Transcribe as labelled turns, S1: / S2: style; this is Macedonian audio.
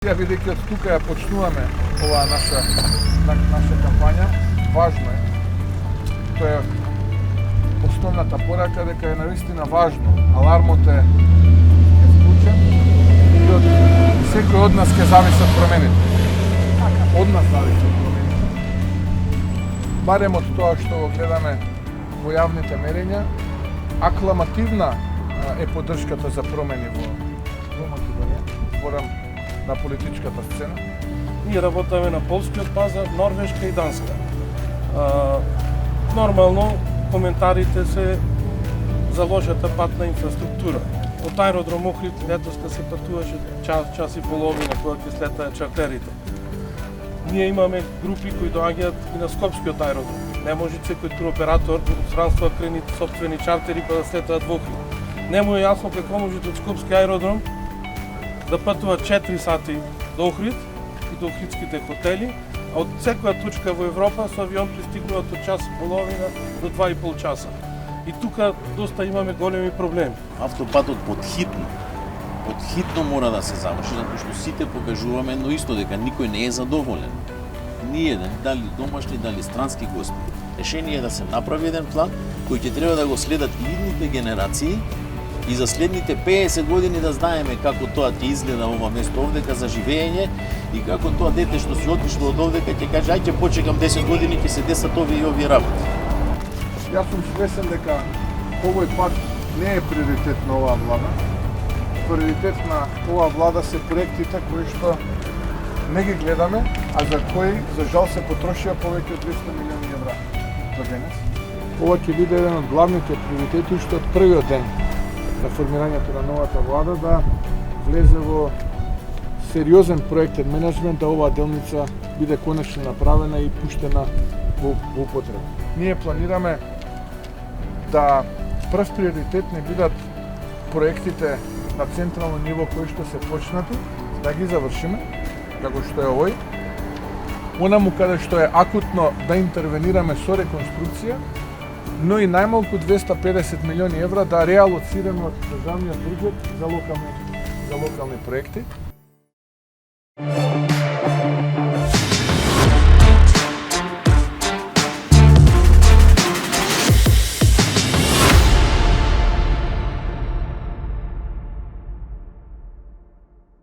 S1: Ја бидејќи од тука ја почнуваме оваа наша кампања, важно е, тоа е основната порака дека е навистина важно, алармот е вклучен и од секој од нас ќе зависат промените. Од нас зависат промените. Барем од тоа што го гледаме во јавните мерења, акламативна е поддршката за промени во Македонија, зборам на политичката сцена.
S2: Ние работаме на полскиот пазар, Норвешка и Данска. Нормално коментарите се за лошата патна инфраструктура. Од аеродром Охрид летоска се патуваше час и половина кога ќе слетаат чартерите. Ние имаме групи кои доаѓаат и на Скопскиот аеродром. Не може секој туроператор да странства крени сопствени чартери па да слетаат во Охрид. Не му е јасно како може од Скопски аеродром да патува 4 сати до Охрид и до охридските хотели, а од секоја точка во Европа со авион пристигнуваат од час и половина до 2,5 часа. И тука доста имаме големи проблеми.
S3: Автопатот под хитно мора да се заврши, затоа што сите покажуваме едно исто, дека никој не е задоволен. Ниеден, дали домашни, дали странски гости. Решение е да се направи еден план кој ќе треба да го следат и идните генерации и за следните 50 години да знаеме како тоа ќе изгледа ова место овдека за живење и како тоа дете што си отишло од овдека ќе каже ај ќе почекам 10 години ќе се десат овие работи.
S1: Јас сум свесен дека овој пат не е приоритет на оваа влада. Приоритет на оваа влада се проектите кои што не ги гледаме, а за кои за жал се потрошија повеќе од 200 милиони евра за денес. Ова ќе биде еден од главните приоритети што од првиот ден на формирањето на новата влада да влезе во сериозен проектен менеджмент да оваа делница биде конечно направена и пуштена во употреба. Ние планираме да прв приоритет не бидат проектите на централно ниво кои што се почнати, да ги завршиме, како што е овој. Онаму каде што е акутно да интервенираме со реконструкција, но и најмалку 250 милиони евра да реалоцираме од државниот буџет за локални проекти.